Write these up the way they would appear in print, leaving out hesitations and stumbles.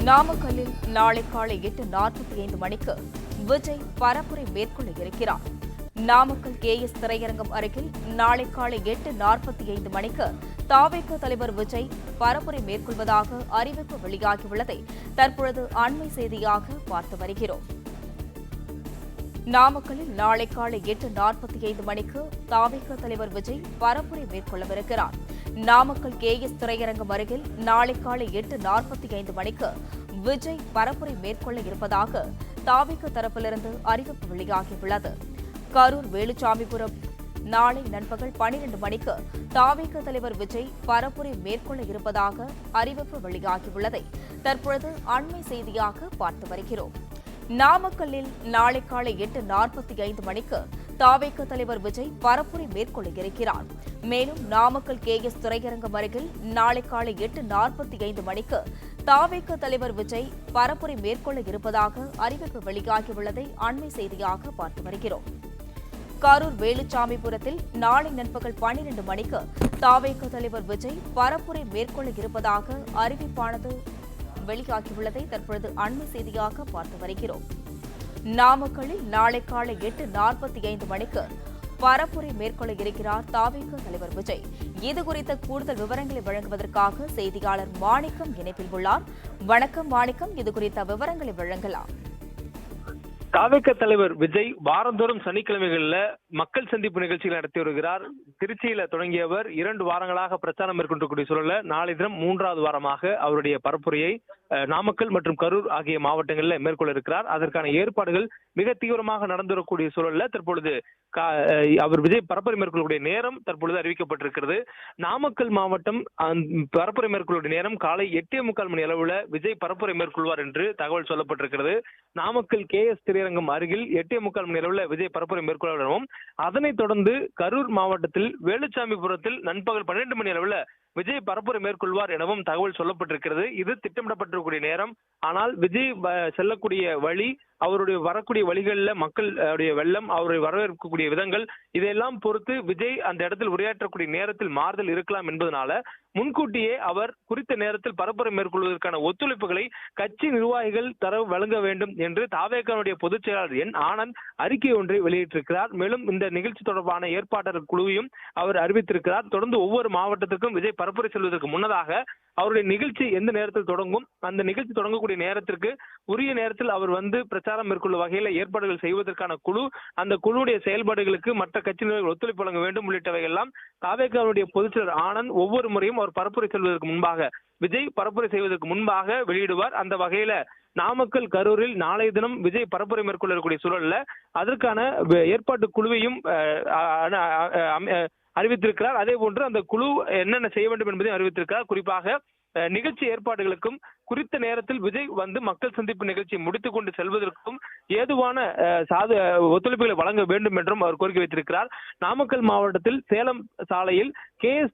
நாமக்கல்லில் நாளை காலை 8:45 மணிக்கு விஜய் பரப்புரை மேற்கொள்ள இருக்கிறார். நாமக்கல் KS திரையரங்கம் அருகில் நாளை காலை 8:45 மணிக்கு தவேக தலைவர் விஜய் பரப்புரை மேற்கொள்வதாக அறிவிப்பு வெளியாகியுள்ளதை தற்பொழுது அண்மை செய்தியாக பார்த்து வருகிறோம். நாமக்கல்லில் நாளை காலை 8:45 மணிக்கு தவேக தலைவர் விஜய் பரப்புரை மேற்கொள்ளவிருக்கிறார். நாமக்கல் KS திரையரங்கம் அருகில் நாளை காலை 8:45 மணிக்கு விஜய் பரப்புரை மேற்கொள்ள இருப்பதாக தவேக தரப்பிலிருந்து அறிவிப்பு வெளியாகியுள்ளது. கரூர் வேலுச்சாமிபுரம் நாளை நண்பகல் 12 மணிக்கு தவேக தலைவர் விஜய் பரப்புரை மேற்கொள்ள இருப்பதாக அறிவிப்பு வெளியாகியுள்ளதை தற்பொழுது அண்மை செய்தியாக பார்த்து வருகிறோம். நாமக்கல்லில் நாளை காலை 8:45 மணிக்கு தவேக தலைவர் விஜய் பரப்புரை மேற்கொள்ள இருக்கிறார். மேலும் நாமக்கல் KS திரையரங்கம் அருகில் நாளை காலை 8:45 மணிக்கு தவேக தலைவர் விஜய் பரப்புரை மேற்கொள்ள இருப்பதாக அறிவிப்பு வெளியாகியுள்ளதை அண்மை செய்தியாக பார்த்து வருகிறோம். கரூர் வேலுச்சாமிபுரத்தில் நாளை நண்பகல் 12 மணிக்கு தவேக தலைவர் விஜய் பரப்புரை மேற்கொள்ள இருப்பதாக அறிவிப்பானது வெளியாகியுள்ளதை தற்பொழுது அண்மை செய்தியாக பார்த்து வருகிறோம். நாமக்கல்லில் நாளை காலை 8:45 மணிக்கு பரப்புரை மேற்கொள்ள இருக்கிறார் தவேக தலைவர் விஜய். இதுகுறித்த கூடுதல் விவரங்களை வழங்குவதற்காக செய்தியாளர் மாணிக்கம் இணைப்பில் உள்ளார். வணக்கம் மாணிக்கம், இதுகுறித்த விவரங்களை வழங்கலாம். தவேக தலைவர் விஜய் வாரந்தோறும் சனிக்கிழமைகளில் மக்கள் சந்திப்பு நிகழ்ச்சிகள் நடத்தி வருகிறார். திருச்சியில தொடங்கியவர் 2 வாரங்களாக பிரச்சாரம் மேற்கொண்டிருக்கூடிய சூழல்ல நாளை தினம் 3வது வாரமாக அவருடைய பரப்புரையை நாமக்கல் மற்றும் கரூர் ஆகிய மாவட்டங்களில் மேற்கொள்ள இருக்கிறார். அதற்கான ஏற்பாடுகள் மிக தீவிரமாக நடந்து வரக்கூடிய சூழல்ல தற்பொழுது அவர் விஜய் பரப்புரை மேற்கொள்ளக்கூடிய நேரம் தற்பொழுது அறிவிக்கப்பட்டிருக்கிறது. நாமக்கல் மாவட்டம் பரப்புரை மேற்கொள்ளக்கூடிய நேரம் காலை 8:45 மணி அளவுல விஜய் பரப்புரை மேற்கொள்வார் என்று தகவல் சொல்லப்பட்டிருக்கிறது. நாமக்கல் KS திரையரங்கம் அருகில் 8:45 மணி அளவுல விஜய் பரப்புரை மேற்கொள்ளவும், அதனைத் தொடர்ந்து கரூர் மாவட்டத்தில் வேலுச்சாமிபுரத்தில் நண்பகல் 12 மணி அளவுல விஜய் பரப்புரை மேற்கொள்வார் எனவும் தகவல் சொல்லப்பட்டிருக்கிறது. இது திட்டமிடப்பட்டிருக்கக்கூடிய நேரம். ஆனால் விஜய் செல்லக்கூடிய வழி, அவருடைய வரக்கூடிய வழிகளில் மக்களுடைய வெள்ளம், அவரை வரவேற்கக்கூடிய விதங்கள், இதையெல்லாம் பொறுத்து விஜய் அந்த இடத்தில் உரையாற்றக்கூடிய நேரத்தில் மாறுதல் இருக்கலாம் என்பதனால முன்கூட்டியே அவர் குறித்த நேரத்தில் பரப்புரை மேற்கொள்வதற்கான ஒத்துழைப்புகளை கட்சி நிர்வாகிகள் வழங்க வேண்டும் என்று தவேகவுடைய பொதுச் செயலாளர் N. ஆனந்த் அறிக்கை ஒன்றை வெளியிட்டிருக்கிறார். மேலும் இந்த நிகழ்ச்சி தொடர்பான ஏற்பாட்டாளர் குழுவையும் அவர் அறிவித்திருக்கிறார். தொடர்ந்து ஒவ்வொரு மாவட்டத்திற்கும் விஜய் பரப்புரை செல்வதற்கு முன்னதாக அவருடைய நிகழ்ச்சி எந்த நேரத்தில் தொடங்கும், அந்த நிகழ்ச்சி தொடங்கக்கூடிய நேரத்திற்கு உரிய நேரத்தில் அவர் வந்து பிரச்சாரம் மேற்கொள்ளும் வகையில் ஏற்பாடுகள் செய்வதற்கான குழு, அந்த குழுவுடைய செயல்பாடுகளுக்கு மற்ற கட்சியினர்கள் ஒத்துழைப்பு வழங்க வேண்டும் உள்ளிட்டவைகள் எல்லாம் தவேகவுடைய பொதுச்செயலர் ஆனந்த் ஒவ்வொரு முறையும் அவர் பரப்புரை செல்வதற்கு முன்பாக, விஜய் பரப்புரை செய்வதற்கு முன்பாக வெளியிடுவார். அந்த வகையில நாமக்கல் கரூரில் நாளைய தினம் விஜய் பரப்புரை மேற்கொள்ளக்கூடிய சூழல்ல அதற்கான ஏற்பாட்டு குழுவையும் அறிவித்திருக்கிறார். அதே போன்று அந்த குழு என்னென்ன செய்ய வேண்டும் என்பதையும் அறிவித்திருக்கிறார். குறிப்பாக நிகழ்ச்சி ஏற்பாடுகளுக்கும் குறித்த நேரத்தில் விஜய் வந்து மக்கள் சந்திப்பு நிகழ்ச்சியை முடித்துக் கொண்டு செல்வதற்கும் ஏதுவான ஒத்துழைப்புகளை வழங்க வேண்டும் என்றும் அவர் கோரிக்கை வைத்திருக்கிறார். நாமக்கல் மாவட்டத்தில் சேலம் சாலையில் KS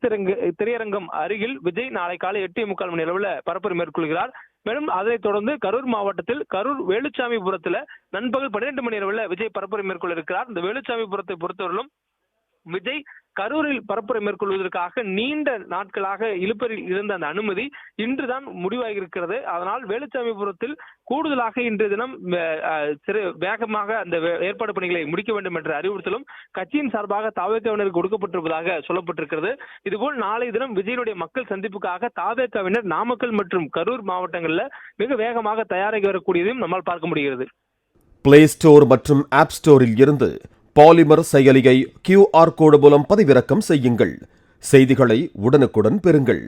திரையரங்கம் அருகில் விஜய் நாளை காலை 8:45 மணி அளவில் பரப்புரை மேற்கொள்கிறார். மேலும் அதைத் தொடர்ந்து கரூர் மாவட்டத்தில் கரூர் வேலுச்சாமிபுரத்துல நண்பகல் 12 மணி அளவில் விஜய் பரப்புரை மேற்கொள்ள இருக்கிறார். இந்த வேலுச்சாமிபுரத்தை பொறுத்தவரையிலும் விஜய் கரூரில் பரப்புரை மேற்கொள்வதற்காக நீண்ட நாட்களாக இழுப்பறில் இருந்த அந்த அனுமதி இன்றுதான் முடிவாகி இருக்கிறது. அதனால் வேலுச்சாமிபுரத்தில் கூடுதலாக இன்றைய தினம் வேகமாக அந்த ஏற்பாடு பணிகளை முடிக்க வேண்டும் என்ற அறிவுறுத்தலும் கட்சியின் சார்பாக தவேகவினருக்கு கொடுக்கப்பட்டிருப்பதாக சொல்லப்பட்டிருக்கிறது. இதுபோல் நாளை தினம் விஜயனுடைய மக்கள் சந்திப்புக்காக தவேகவினர் நாமக்கல் மற்றும் கரூர் மாவட்டங்களில் மிக வேகமாக தயாராகி வரக்கூடியதையும் நம்மால் பார்க்க முடிகிறது. பிளே ஸ்டோர் மற்றும் ஆப் ஸ்டோரில் இருந்து பாலிமர் செயலியை QR கோடு மூலம் பதிவிறக்கம் செய்யுங்கள். செய்திகளை உடனுக்குடன் பெறுங்கள்.